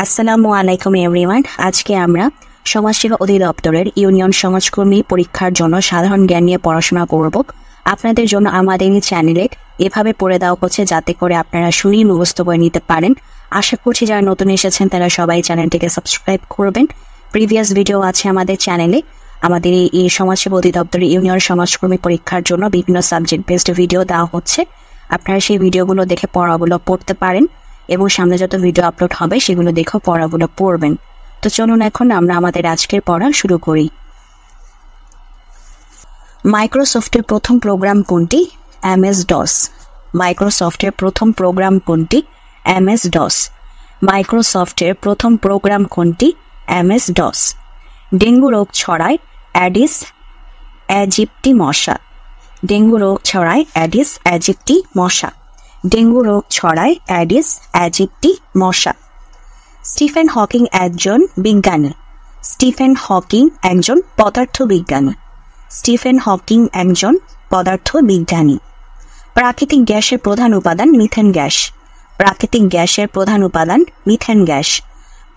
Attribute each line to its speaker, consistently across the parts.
Speaker 1: আসসালামু আলাইকুম এভরিওয়ান। আজকে আমরা সমাজসেবা অধিদপ্তরের ইউনিয়ন সমাজকর্মী পরীক্ষার জন্য সাধারণ জ্ঞান নিয়ে পড়াশোনা করব। আপনাদের জন্য আমাদের এই চ্যানেলে এভাবে পড়ে দেওয়া হচ্ছে যাতে করে আপনারা শুনেই মুখস্থ করে নিতে পারেন। আশা করছি যারা নতুন এসেছেন তারা সবাই চ্যানেলটিকে সাবস্ক্রাইব করবেন। প্রিভিয়াস ভিডিও আছে আমাদের চ্যানেলে। আমাদের এই সমাজসেবা অধিদপ্তরের ইউনিয়ন সমাজকর্মী পরীক্ষার জন্য বিভিন্ন সাবজেক্ট বেসড ভিডিও দেওয়া হচ্ছে। আপনারা সেই ভিডিওগুলো দেখে পড়াগুলো পড়তে পারেন এবং সামনে যত ভিডিও আপলোড হবে সেগুলো দেখেও পড়াগুলো পড়বেন। তো চলুন এখন আমরা আমাদের আজকের পড়া শুরু করি। মাইক্রোসফটের প্রথম প্রোগ্রাম কোনটি? MS-DOS। মাইক্রোসফটের প্রথম প্রোগ্রাম কোনটি? MS-DOS। মাইক্রোসফটের প্রথম প্রোগ্রাম কোনটি? MS-DOS। ডেঙ্গু রোগ ছড়ায় অ্যাডিস অ্যাজিপ্টি মশা। ডেঙ্গু রোগ ছড়ায় অ্যাডিস অ্যাজিপ্টি মশা। ডেঙ্গু রোগ ছড়ায় অ্যাডিস অ্যাজিপ্টি মশা। স্টিফেন হকিং একজন বিজ্ঞানী। স্টিফেন হকিং একজন পদার্থবিজ্ঞানী। স্টিফেন হকিং একজন পদার্থবিজ্ঞানী। প্রাকৃতিক গ্যাসের প্রধান উপাদান মিথেন গ্যাস। প্রাকৃতিক গ্যাসের প্রধান উপাদান মিথেন গ্যাস।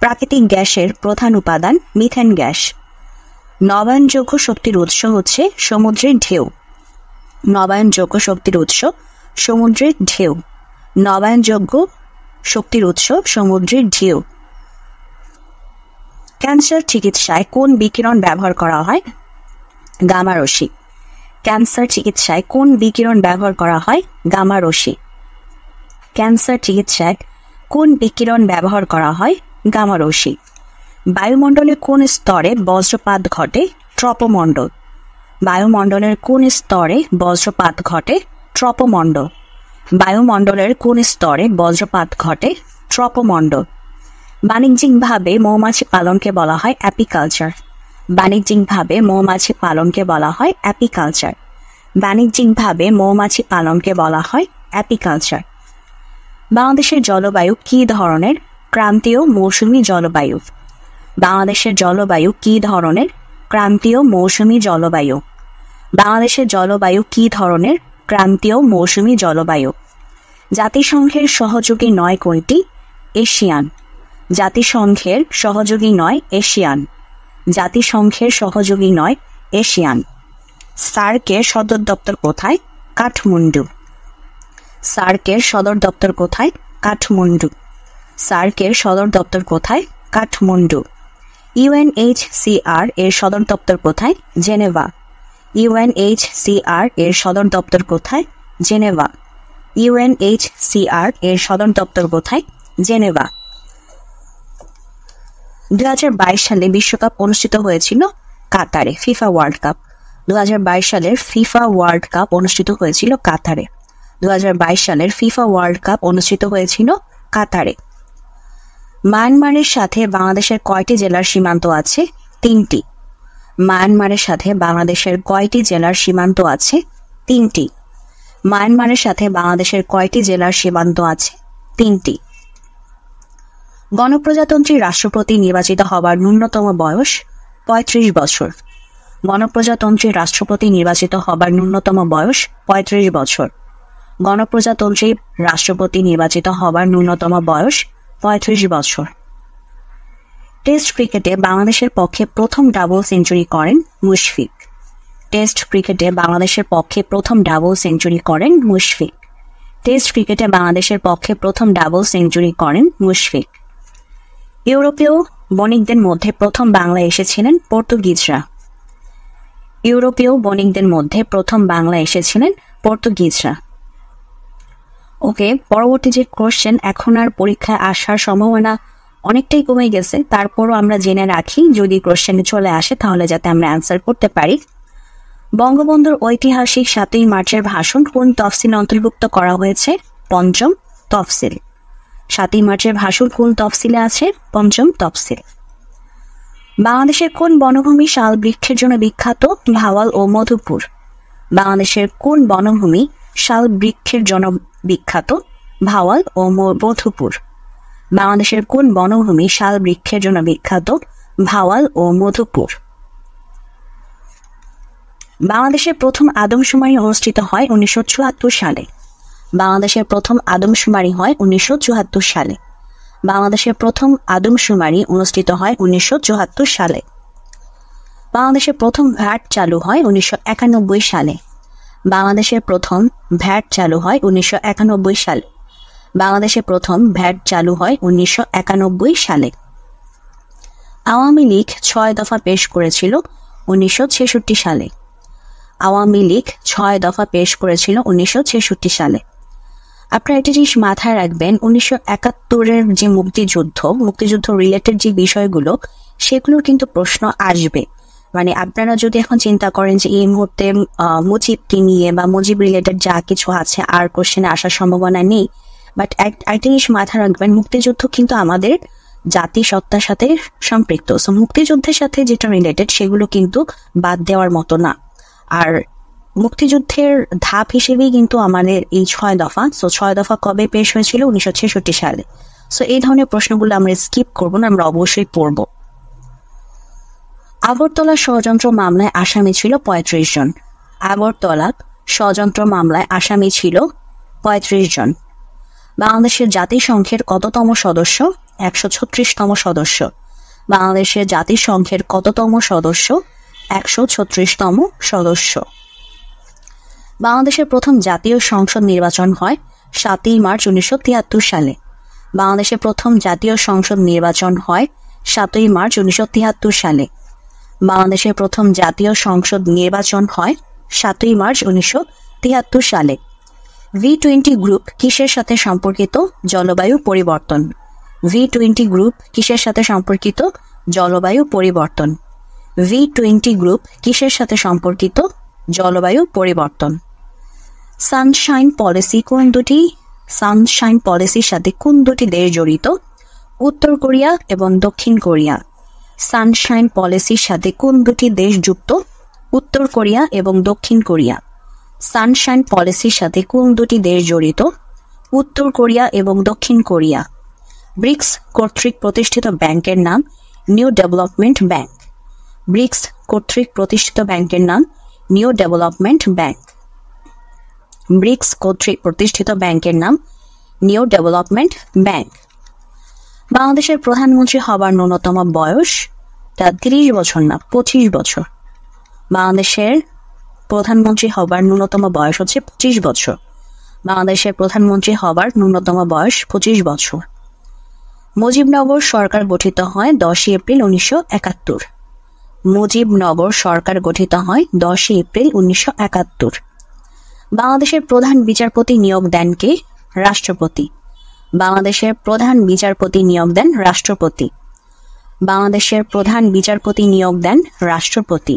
Speaker 1: প্রাকৃতিক গ্যাসের প্রধান উপাদান মিথেন গ্যাস। নবায়নযোগ্য শক্তির উৎস হচ্ছে সমুদ্রের ঢেউ। নবায়নযোগ্য শক্তির উৎস সমুদ্রের ঢেউ। নবায়নযোগ্য শক্তির উৎস সমুদ্রের ঢেউ। ক্যান্সার চিকিৎসায় কোন বিকিরণ ব্যবহার করা হয়? গামা রশ্মি। ক্যান্সার চিকিৎসায় কোন বিকিরণ ব্যবহার করা হয়? গামা রশ্মি। ক্যান্সার চিকিৎসায় কোন বিকিরণ ব্যবহার করা হয়? গামা রশ্মি। বায়ুমণ্ডলের কোন স্তরে বজ্রপাত ঘটে? ট্রপোমণ্ডল। বায়ুমণ্ডলের কোন স্তরে বজ্রপাত ঘটে? ট্রপোমণ্ডল। বায়ুমণ্ডলের কোন স্তরে বজ্রপাত ঘটে? ট্রপোমণ্ডল। বাণিজ্যিকভাবে মৌমাছি পালনকে বলা হয় অ্যাপিকালচার। বাণিজ্যিকভাবে মৌমাছি পালনকে বলা হয় অ্যাপিকালচার। বাণিজ্যিকভাবে মৌমাছি পালনকে বলা হয় অ্যাপিকালচার। বাংলাদেশের জলবায়ু কী ধরনের? ক্রান্তীয় মৌসুমী জলবায়ু। বাংলাদেশের জলবায়ু কী ধরনের? ক্রান্তীয় মৌসুমী জলবায়ু। বাংলাদেশের জলবায়ু কী ধরনের? ক্রান্তীয় মৌসুমী জলবায়ু। জাতিসংঘের সহযোগী নয় কোনটি? এশিয়ান। জাতিসংঘের সহযোগী নয় এশিয়ান। জাতিসংঘের সহযোগী নয় এশিয়ান। সার্কের সদর দপ্তর কোথায়? কাঠমান্ডু। সার্কের সদর দপ্তর কোথায়? কাঠমান্ডু। সার্কের সদর দপ্তর কোথায়? কাঠমান্ডু। UNHCR এর সদর দপ্তর কোথায়? জেনেভা। UNHCR এর সদর দপ্তর কোথায়? জেনেভা। UNHCR এর সদর দপ্তর কোথায়? জেনেভা। 2022 সালে বিশ্বকাপ অনুষ্ঠিত হয়েছিল কাতারে। FIFA world cup. 2022 সালের ফিফা ওয়ার্ল্ড কাপ অনুষ্ঠিত হয়েছিল কাতারে। 2022 সালের ফিফা ওয়ার্ল্ড কাপ অনুষ্ঠিত হয়েছিল কাতারে। মায়ানমারের সাথে বাংলাদেশের কয়টি জেলার সীমান্ত আছে? 3টি। মায়ানমারের সাথে বাংলাদেশের কয়টি জেলার সীমান্ত আছে? 3টি। মায়ানমারের সাথে বাংলাদেশের কয়টি জেলার সীমান্ত আছে? 3টি। গণপ্রজাতন্ত্রী রাষ্ট্রপতি নির্বাচিত হবার ন্যূনতম বয়স 35 বছর। গণপ্রজাতন্ত্রী রাষ্ট্রপতি নির্বাচিত হবার ন্যূনতম বয়স 35 বছর। গণপ্রজাতন্ত্রী রাষ্ট্রপতি নির্বাচিত হবার ন্যূনতম বয়স 35 বছর। টেস্ট ক্রিকেটে বাংলাদেশের পক্ষে প্রথম ডাবল সেঞ্চুরি করেন মুশফিক। টেস্ট ক্রিকেটে বাংলাদেশের পক্ষে প্রথম ডাবল সেঞ্চুরি করেন মুশফিক। টেস্ট ক্রিকেটে বাংলাদেশের পক্ষে প্রথম ডাবল সেঞ্চুরি করেন মুশফিক। ইউরোপীয় বণিকদের মধ্যে প্রথম বাংলায় এসেছিলেন পর্তুগিজরা। ইউরোপীয় বণিকদের মধ্যে প্রথম বাংলা এসেছিলেন পর্তুগিজরা। ওকে, পরবর্তী যে কোশ্চেন, এখন আর পরীক্ষায় আসার সম্ভাবনা অনেকটাই কমে গেছে, তারপরও আমরা জেনে রাখি যদি কোশ্চেনে চলে আসে তাহলে যাতে আমরা অ্যান্সার করতে পারি। বঙ্গবন্ধুর ঐতিহাসিক 7ই মার্চের ভাষণ কোন তফসিলে অন্তর্ভুক্ত করা হয়েছে? পঞ্চম তফসিল। 7ই মার্চের ভাষণ কোন তফসিলে আছে? পঞ্চম তফসিল। বাংলাদেশের কোন বনভূমি শাল বৃক্ষের জন্য বিখ্যাত? ভাওয়াল ও মধুপুর। বাংলাদেশের কোন বনভূমি শাল বৃক্ষের জন্য বিখ্যাত? ভাওয়াল ও মধুপুর। বাংলাদেশের কোন বনভূমি শাল বৃক্ষের জন্য বিখ্যাত? ভাওয়াল ও মধুপুর। বাংলাদেশের প্রথম আদমশুমারি অনুষ্ঠিত হয় 1974 সালে। বাংলাদেশের প্রথম আদমশুমারি হয় 1974 সালে। বাংলাদেশের প্রথম আদমশুমারি অনুষ্ঠিত হয় 1974 সালে। বাংলাদেশের প্রথম ভ্যাট চালু হয় 1991 সালে। বাংলাদেশের প্রথম ভ্যাট চালু হয় 1991 সালে। বাংলাদেশে প্রথম ভ্যাট চালু হয় 1991 সালে। আওয়ামী লীগ 6 দফা পেশ করেছিল 1966 সালে। আওয়ামী লীগ 6 দফা পেশ করেছিল 1966 সালে। আপনারা একটা জিনিস মাথায় রাখবেন, 1971-এর যে মুক্তিযুদ্ধ রিলেটেড যে বিষয়গুলো, সেগুলোর কিন্তু প্রশ্ন আসবে। মানে আপনারা যদি এখন চিন্তা করেন যে এই মুহূর্তে মুজিবকে নিয়ে বা মুজিব রিলেটেড যা কিছু আছে আর কোশ্চেনে আসার সম্ভাবনা নেই, বাট একটা জিনিস মাথায় রাখবেন, মুক্তিযুদ্ধ কিন্তু আমাদের জাতিসত্তার সাথে সম্পৃক্ত। সো মুক্তিযুদ্ধের সাথে যেটা রিলেটেড সেগুলো কিন্তু বাদ দেওয়ার মতো না। আর মুক্তিযুদ্ধের ধাপ হিসেবেই কিন্তু আমাদের এই 6 দফা। সো 6 দফা কবে পেশ হয়েছিল? 1966 সালে। সো এই ধরনের প্রশ্নগুলো আমরা স্কিপ করবো না, আমরা অবশ্যই পড়ব। আগরতলা ষড়যন্ত্র মামলায় আসামি ছিল 35 জন। আগরতলা ষড়যন্ত্র মামলায় আসামি ছিল 35 জন। বাংলাদেশের জাতিসংঘের কততম সদস্য? 136তম সদস্য। বাংলাদেশের জাতিসংঘের কততম সদস্য? 136তম সদস্য। বাংলাদেশের প্রথম জাতীয় সংসদ নির্বাচন হয় 7ই মার্চ 1973 সালে। বাংলাদেশের প্রথম জাতীয় সংসদ নির্বাচন হয় 7ই মার্চ 1973 সালে। বাংলাদেশের প্রথম জাতীয় সংসদ নির্বাচন হয় 7ই মার্চ 1973 সালে। V20 গ্রুপ কিসের সাথে সম্পর্কিত? জলবায়ু পরিবর্তন। V20 গ্রুপ কিসের সাথে সম্পর্কিত? জলবায়ু পরিবর্তন। V20 গ্রুপ কিসের সাথে সম্পর্কিত? জলবায়ু পরিবর্তন। সানশাইন পলিসির সাথে কোন দুটি দেশ জড়িত? উত্তর কোরিয়া এবং দক্ষিণ কোরিয়া। সানশাইন পলিসির সাথে কোন দুটি দেশ যুক্ত? উত্তর কোরিয়া এবং দক্ষিণ কোরিয়া। সানশাইন পলিসির সাথে কোন দুটি দেশ জড়িত? উত্তর কোরিয়া এবং দক্ষিণ কোরিয়া। ব্রিক্স কর্তৃক প্রতিষ্ঠিত ব্যাংকের নাম নিউ ডেভেলপমেন্ট ব্যাংক। ব্রিক্স কর্তৃক প্রতিষ্ঠিত ব্যাংকের নাম নিউ ডেভেলপমেন্ট ব্যাংক। ব্রিক্স কর্তৃক প্রতিষ্ঠিত ব্যাংকের নাম নিউ ডেভেলপমেন্ট ব্যাংক। বাংলাদেশের প্রধানমন্ত্রী হবার ন্যূনতম বয়স 30 বছর না 25 বছর। বাংলাদেশের প্রধানমন্ত্রী হবার ন্যূনতম বয়স হচ্ছে 25 বছর। বাংলাদেশের প্রধানমন্ত্রী হবার ন্যূনতম বয়স 25 বছর। মুজিবনগর সরকার গঠিত হয় 10 এপ্রিল 1971। মুজিবনগর সরকার গঠিত হয় 10 এপ্রিল 1971। বাংলাদেশের প্রধান বিচারপতি নিয়োগ দেন কে? রাষ্ট্রপতি। বাংলাদেশের প্রধান বিচারপতি নিয়োগ দেন রাষ্ট্রপতি। বাংলাদেশের প্রধান বিচারপতি নিয়োগ দেন রাষ্ট্রপতি।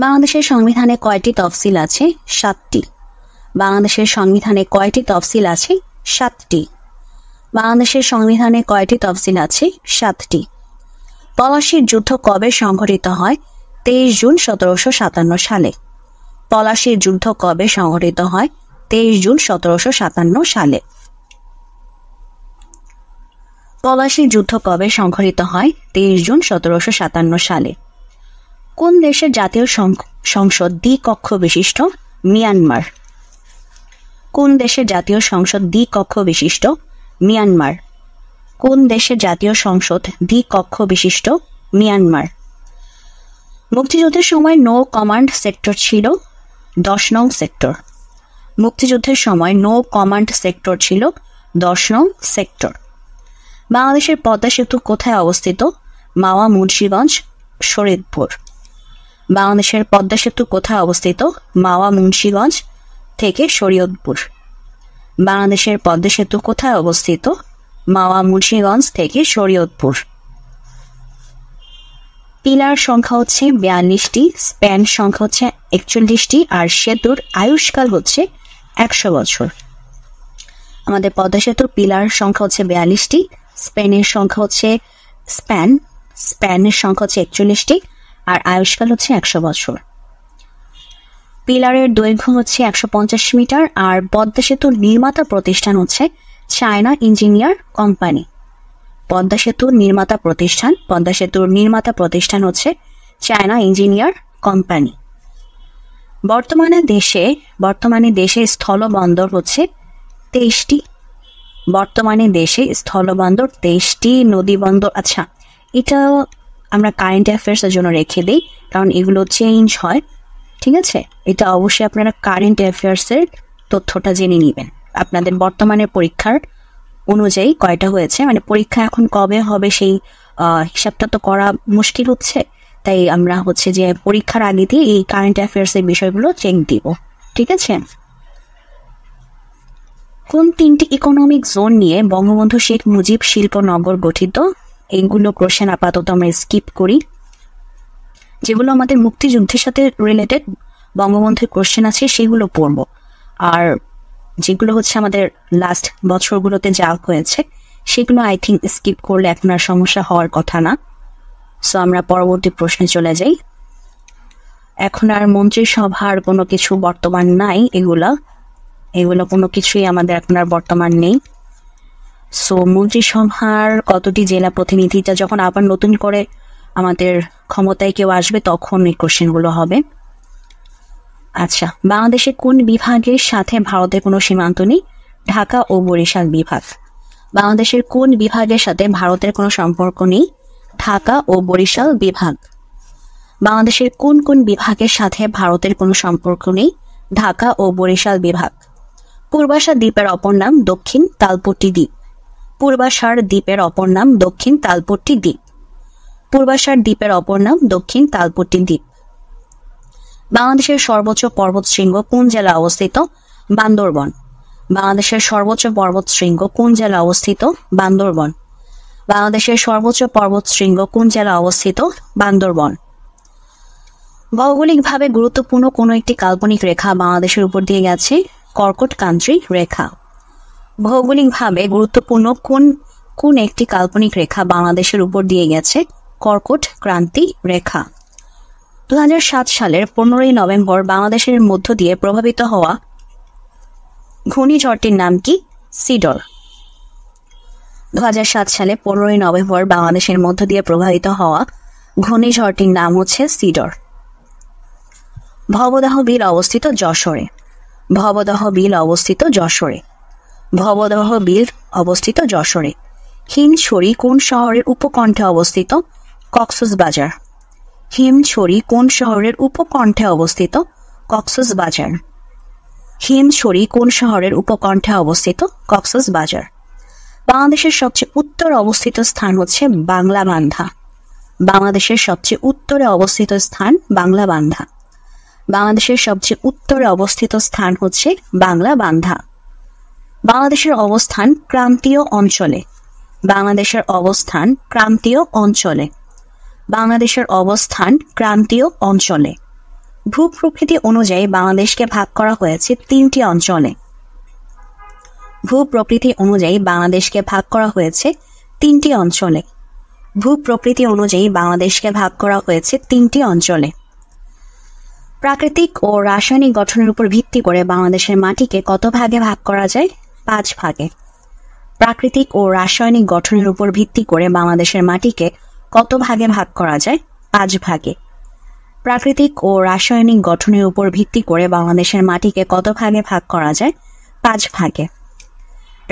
Speaker 1: বাংলাদেশের সংবিধানে কয়টি তফসিল আছে? 7টি। বাংলাদেশের সংবিধানে কয়টি তফসিল আছে? 7টি। বাংলাদেশের সংবিধানে কয়টি তফসিল আছে? 7টি। পলাশীর যুদ্ধ কবে সংঘটিত হয়? 23 জুন 1757 সালে। পলাশীর যুদ্ধ কবে সংঘটিত হয়? 23 জুন 1757 সালে। পলাশীর যুদ্ধ কবে সংঘটিত হয়? 23 জুন 1757 সালে। কোন দেশের জাতীয় সংসদ দ্বিকক্ষ বিশিষ্ট? মিয়ানমার। কোন দেশের জাতীয় সংসদ দ্বিকক্ষ বিশিষ্ট? মিয়ানমার। কোন দেশের জাতীয় সংসদ দ্বিকক্ষ বিশিষ্ট? মিয়ানমার। মুক্তিযুদ্ধের সময় নো কমান্ড সেক্টর ছিল 10 নং সেক্টর। মুক্তিযুদ্ধের সময় নো কমান্ড সেক্টর ছিল 10 নং সেক্টর। বাংলাদেশের পদ্মা সেতু কোথায় অবস্থিত? মাওয়া, মুন্সিগঞ্জ, শরীয়তপুর। বাংলাদেশের পদ্মা সেতু কোথায় অবস্থিত? মাওয়া, মুন্সিগঞ্জ থেকে শরীয়তপুর। বাংলাদেশের পদ্মা সেতু কোথায় অবস্থিত? মাওয়া, মুন্সিগঞ্জ থেকে শরীয়তপুর। পিলার সংখ্যা হচ্ছে 42টি, স্প্যান সংখ্যা হচ্ছে 41টি, আর সেতুর আয়ুষ্কাল হচ্ছে 100 বছর। আমাদের পদ্মা সেতুর পিলার সংখ্যা হচ্ছে 42টি, স্প্যানের সংখ্যা হচ্ছে স্প্যানের সংখ্যা হচ্ছে 41টি, আর আয়ুষ্কাল হচ্ছে 100 বছর। পিলারের দৈর্ঘ্য হচ্ছে 150 মিটার, আর পদ্মা সেতুর নির্মাতা প্রতিষ্ঠান হচ্ছে চায়না ইঞ্জিনিয়ার কোম্পানি। পদ্মা সেতুর নির্মাতা প্রতিষ্ঠান হচ্ছে চায়না ইঞ্জিনিয়ার কোম্পানি। বর্তমানে দেশে স্থলবন্দর হচ্ছে 23টি। বর্তমানে দেশে স্থলবন্দর 23টি, নদী বন্দর। আচ্ছা, এটা আমরা কারেন্ট অ্যাফেয়ার্সের জন্য রেখে দিই, কারণ এগুলো চেঞ্জ হয়। ঠিক আছে, এটা অবশ্যই আপনারা কারেন্ট অ্যাফেয়ার্সের তথ্যটা জেনে নেবেন। আপনাদের বর্তমানে পরীক্ষার অনুযায়ী কয়টা হয়েছে, মানে পরীক্ষা এখন কবে হবে সেই হিসাবটা তো করা মুশকিল হচ্ছে, তাই আমরা হচ্ছে যে পরীক্ষার আগে দিয়ে এই কারেন্ট অ্যাফেয়ার্সের বিষয়গুলো চেক দিব। ঠিক আছে, কোন 3টি ইকোনমিক জোন নিয়ে বঙ্গবন্ধু শেখ মুজিব শিল্পনগর গঠিত? এইগুলো কোশ্চেন আপাতত আমরা স্কিপ করি। যেগুলো আমাদের মুক্তিযুদ্ধের সাথে রিলেটেড বঙ্গবন্ধুর কোশ্চেন আছে সেগুলো পড়বো, আর যেগুলো হচ্ছে আমাদের লাস্ট বছরগুলোতে যা হয়েছে সেগুলো আই থিঙ্ক স্কিপ করলে এখন আর সমস্যা হওয়ার কথা না। সো আমরা পরবর্তী প্রশ্নে চলে যাই। এখন আর মন্ত্রিসভার কোনো কিছু বর্তমান নাই, এগুলো কোনো কিছুই আমাদের এখন আর বর্তমান নেই। সো মন্ত্রিসভার কতটি জেলা প্রতিনিধিটা যখন আবার নতুন করে আমাদের ক্ষমতায় কেউ আসবে তখন এই কোশ্চেনগুলো হবে। আচ্ছা, বাংলাদেশের কোন বিভাগের সাথে ভারতের কোনো সীমান্ত নেই? ঢাকা ও বরিশাল বিভাগ। বাংলাদেশের কোন বিভাগের সাথে ভারতের কোনো সম্পর্ক নেই? ঢাকা ও বরিশাল বিভাগ। বাংলাদেশের কোন কোন বিভাগের সাথে ভারতের কোনো সম্পর্ক নেই? ঢাকা ও বরিশাল বিভাগ। পূর্বাশা দ্বীপের অপর নাম দক্ষিণ তালপট্টি দ্বীপ। পূর্বাশার দ্বীপের অপর নাম দক্ষিণ তালপট্টি দ্বীপ। পূর্বাশার দ্বীপের অপর নাম দক্ষিণ তালপট্টি দ্বীপ। বাংলাদেশের সর্বোচ্চ পর্বতশৃঙ্গ কোন জেলা অবস্থিত? বান্দরবন। বাংলাদেশের সর্বোচ্চ পর্বতশৃঙ্গ কোন জেলা অবস্থিত? বান্দরবন। বাংলাদেশের সর্বোচ্চ পর্বতশৃঙ্গ কোন জেলা অবস্থিত? বান্দরবন। ভৌগোলিকভাবে গুরুত্বপূর্ণ কোন একটি কাল্পনিক রেখা বাংলাদেশের উপর দিয়ে গেছে? কর্কট ক্রান্তি রেখা। ভৌগোলিকভাবে গুরুত্বপূর্ণ কোন একটি কাল্পনিক রেখা বাংলাদেশের উপর দিয়ে গেছে? কর্কট ক্রান্তি রেখা। 2007 সালের 15ই নভেম্বর বাংলাদেশের মধ্য দিয়ে প্রভাবিত হওয়া ঘূর্ণিঝড়টির নাম কি? সিডর। 2007 সালে 15ই নভেম্বর বাংলাদেশের মধ্য দিয়ে প্রভাবিত হওয়া ঘূর্ণিঝড়টির নাম হচ্ছে সিডর। ভবদহ বিল অবস্থিত যশোরে। ভবদহ বিল অবস্থিত যশোরে। ভবদহ বিল অবস্থিত যশোরে। হিমছড়ি কোন শহরের উপকণ্ঠে অবস্থিত? কক্সবাজার। হিমছড়ি কোন শহরের উপকণ্ঠে অবস্থিত? কক্সবাজার। হিমছড়ি কোন শহরের উপকণ্ঠে অবস্থিত? কক্সবাজার। বাংলাদেশের সবচেয়ে উত্তরে অবস্থিত স্থান হচ্ছে বাংলাবান্ধা। বাংলাদেশের সবচেয়ে উত্তরে অবস্থিত স্থান বাংলাবান্ধা। বাংলাদেশের সবচেয়ে উত্তরে অবস্থিত স্থান হচ্ছে বাংলাবান্ধা। বাংলাদেশের অবস্থান ক্রান্তীয় অঞ্চলে। বাংলাদেশের অবস্থান ক্রান্তীয় অঞ্চলে। বাংলাদেশের অবস্থান ক্রান্তীয় অঞ্চলে। ভূপ্রকৃতি অনুযায়ী বাংলাদেশকে ভাগ করা হয়েছে 3টি অঞ্চলে। ভূপ্রকৃতি অনুযায়ী বাংলাদেশকে ভাগ করা হয়েছে 3টি অঞ্চলে। ভূপ্রকৃতি অনুযায়ী বাংলাদেশকে ভাগ করা হয়েছে 3টি অঞ্চলে। প্রাকৃতিক ও রাসায়নিক গঠনের উপর ভিত্তি করে বাংলাদেশের মাটিকে কত ভাগে ভাগ করা যায়? 5 ভাগে। প্রাকৃতিক ও রাসায়নিক গঠনের উপর ভিত্তি করে বাংলাদেশের মাটিকে কত ভাগে ভাগ করা যায়? 5 ভাগে। প্রাকৃতিক ও রাসায়নিক গঠনের উপর ভিত্তি করে বাংলাদেশের মাটিকে কত ভাগে ভাগ করা যায়? 5 ভাগে।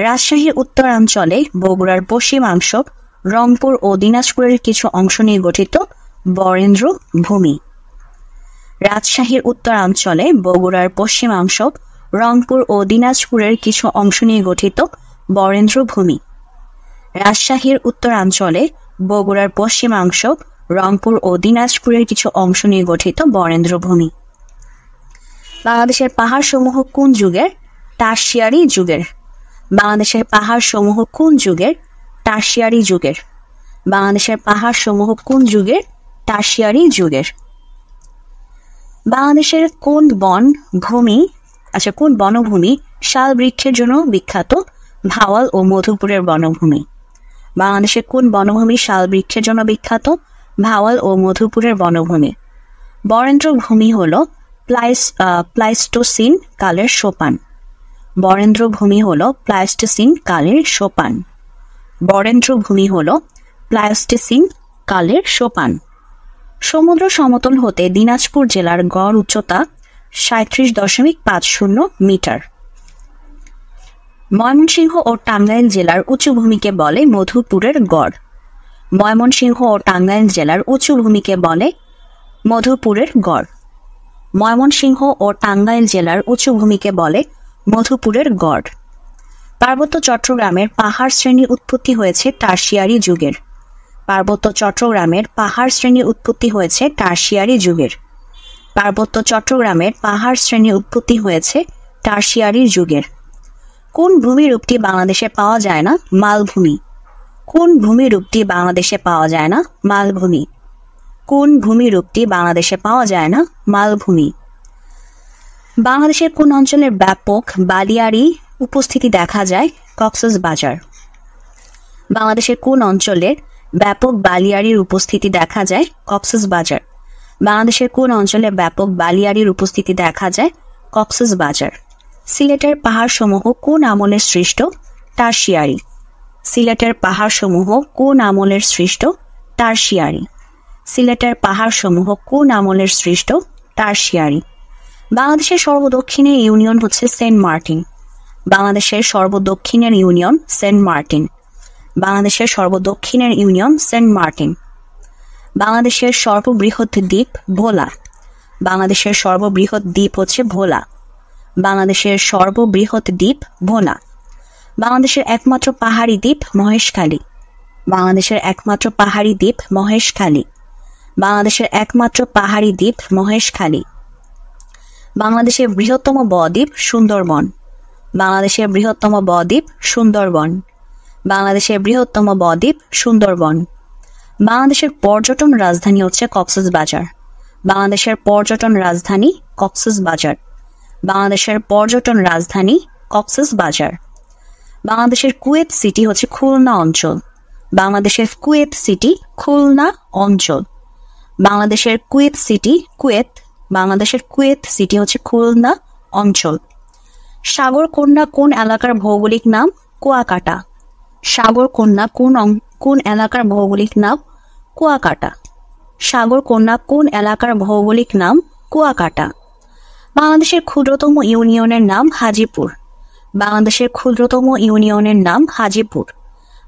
Speaker 1: রাজশাহীর উত্তরাঞ্চলে, বগুড়ার পশ্চিমাংশ, রংপুর ও দিনাজপুরের কিছু অংশ নিয়ে গঠিত বরেন্দ্র ভূমি। রাজশাহীর উত্তরাঞ্চলে, বগুড়ার পশ্চিমাংশ, রংপুর ও দিনাজপুরের কিছু অংশ নিয়ে গঠিত বরেন্দ্র ভূমি। রাজশাহীর উত্তরাঞ্চলে, বগুড়ার পশ্চিমাংশ, রংপুর ও দিনাজপুরের কিছু অংশ নিয়ে গঠিত বরেন্দ্র ভূমি। বাংলাদেশের পাহাড়সমূহ কোন যুগের? টারশিয়ারি যুগের। বাংলাদেশের পাহাড়সমূহ কোন যুগের? টারশিয়ারি যুগের। বাংলাদেশের পাহাড়সমূহ কোন যুগের? টারশিয়ারি যুগের। বাংলাদেশের কোন বনভূমি শাল বৃক্ষের জন্য বিখ্যাত? ভাওয়াল ও মধুপুরের বনভূমি। বাংলাদেশের কোন বনভূমি শাল বৃক্ষের জন্য বিখ্যাত? ভাওয়াল ও মধুপুরের বনভূমি। বরেন্দ্র ভূমি হল প্লাইস্টোসিন কালের সোপান। বরেন্দ্র ভূমি হল প্লাইস্টোসিন কালের সোপান। বরেন্দ্র ভূমি হল প্লাইস্টোসিন কালের সোপান। সমুদ্র সমতল হতে দিনাজপুর জেলার গড় উচ্চতা 37.50 মিটার। ময়মনসিংহ ও টাঙ্গাইল জেলার উঁচু ভূমিকে বলে মধুপুরের গড়। ময়মনসিংহ ও টাঙ্গাইল জেলার উঁচু ভূমিকে বলে মধুপুরের গড়। ময়মনসিংহ ও টাঙ্গাইল জেলার উঁচু ভূমিকে বলে মধুপুরের গড়। পার্বত্য চট্টগ্রামের পাহাড় শ্রেণীর উৎপত্তি হয়েছে টারশিয়ারি যুগের। পার্বত্য চট্টগ্রামের পাহাড় শ্রেণীর উৎপত্তি হয়েছে টারশিয়ারি যুগের। পার্বত্য চট্টগ্রামের পাহাড় শ্রেণীর উৎপত্তি হয়েছে টারশিয়ারি যুগের। কোন ভূমিরূপটি বাংলাদেশে পাওয়া যায় না? মালভূমি। কোন ভূমিরূপটি বাংলাদেশে পাওয়া যায় না? মালভূমি। কোন ভূমিরূপটি বাংলাদেশে পাওয়া যায় না? মালভূমি। বাংলাদেশের কোন অঞ্চলের ব্যাপক বালিয়াড়ি উপস্থিতি দেখা যায়? কক্সবাজার। বাংলাদেশের কোন অঞ্চলের ব্যাপক বালিয়াড়ির উপস্থিতি দেখা যায়? কক্সবাজার। বাংলাদেশের কোন অঞ্চলে ব্যাপক বালিয়াড়ির উপস্থিতি দেখা যায়? কক্সবাজার। সিলেটের পাহাড়সমূহ কোন আমলের সৃষ্ট? টারশিয়ারি। সিলেটের পাহাড়সমূহ কোন আমলের সৃষ্ট? টারশিয়ারি। সিলেটের পাহাড়সমূহ কোন আমলের সৃষ্ট? টারশিয়ারি। বাংলাদেশের সর্বদক্ষিণের ইউনিয়ন হচ্ছে সেন্ট মার্টিন। বাংলাদেশের সর্বদক্ষিণের ইউনিয়ন সেন্ট মার্টিন। বাংলাদেশের সর্বদক্ষিণের ইউনিয়ন সেন্ট মার্টিন। বাংলাদেশের সর্ববৃহৎ দ্বীপ ভোলা। বাংলাদেশের সর্ববৃহৎ দ্বীপ হচ্ছে ভোলা। বাংলাদেশের সর্ববৃহৎ দ্বীপ ভোলা। বাংলাদেশের একমাত্র পাহাড়ি দ্বীপ মহেশখালী। বাংলাদেশের একমাত্র পাহাড়ি দ্বীপ মহেশখালী। বাংলাদেশের একমাত্র পাহাড়ি দ্বীপ মহেশখালী। বাংলাদেশের বৃহত্তম বদ্বীপ সুন্দরবন। বাংলাদেশের বৃহত্তম বদ্বীপ সুন্দরবন। বাংলাদেশের বৃহত্তম বদ্বীপ সুন্দরবন। বাংলাদেশের পর্যটন রাজধানী হচ্ছে কক্সবাজার। বাংলাদেশের পর্যটন রাজধানী কক্সবাজার। বাংলাদেশের পর্যটন রাজধানী কক্সবাজার। বাংলাদেশের কুয়েত সিটি হচ্ছে খুলনা অঞ্চল। বাংলাদেশের কুয়েত সিটি খুলনা অঞ্চল। বাংলাদেশের কুয়েত সিটি কুয়েত। বাংলাদেশের কুয়েত সিটি হচ্ছে খুলনা অঞ্চল। সাগরকন্যা কোন এলাকার ভৌগোলিক নাম? কুয়াকাটা। সাগরকন্যা কোন এলাকার ভৌগোলিক নাম? কুয়াকাটা। সাগরকন্যা কোন এলাকার ভৌগোলিক নাম? কুয়াকাটা। বাংলাদেশের ক্ষুদ্রতম ইউনিয়নের নাম হাজীপুর। বাংলাদেশের ক্ষুদ্রতম ইউনিয়নের নাম হাজীপুর।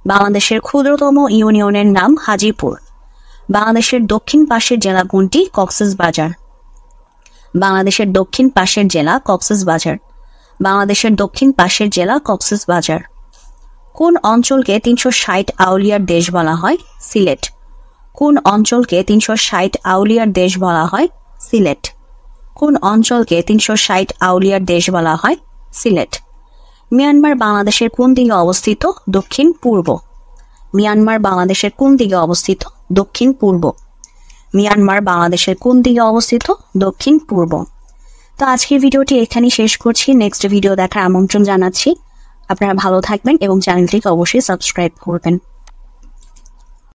Speaker 1: বাংলাদেশের ক্ষুদ্রতম ইউনিয়নের নাম হাজীপুর। বাংলাদেশের দক্ষিণ পাশের জেলা কোনটি? কক্সবাজার। বাংলাদেশের দক্ষিণ পাশের জেলা কক্সবাজার। বাংলাদেশের দক্ষিণ পাশের জেলা কক্সবাজার। কোন অঞ্চলকে 360 আউলিয়ার দেশ বলা হয়? সিলেট। কোন অঞ্চলকে 360 আউলিয়ার দেশ বলা হয়? সিলেট। কোন অঞ্চলকে 360 আউলিয়ার দেশ বলা হয়? সিলেট। মিয়ানমার বাংলাদেশের কোন দিকে অবস্থিত? দক্ষিণ পূর্ব। মিয়ানমার বাংলাদেশের কোন দিকে অবস্থিত? দক্ষিণ পূর্ব। মিয়ানমার বাংলাদেশের কোন দিকে অবস্থিত? দক্ষিণ পূর্ব। তো আজকের ভিডিওটি এখানেই শেষ করছি। নেক্সট ভিডিও দেখার আমন্ত্রণ জানাচ্ছি। আপনারা ভালো থাকবেন এবং চ্যানেলটিকে অবশ্যই সাবস্ক্রাইব করবেন।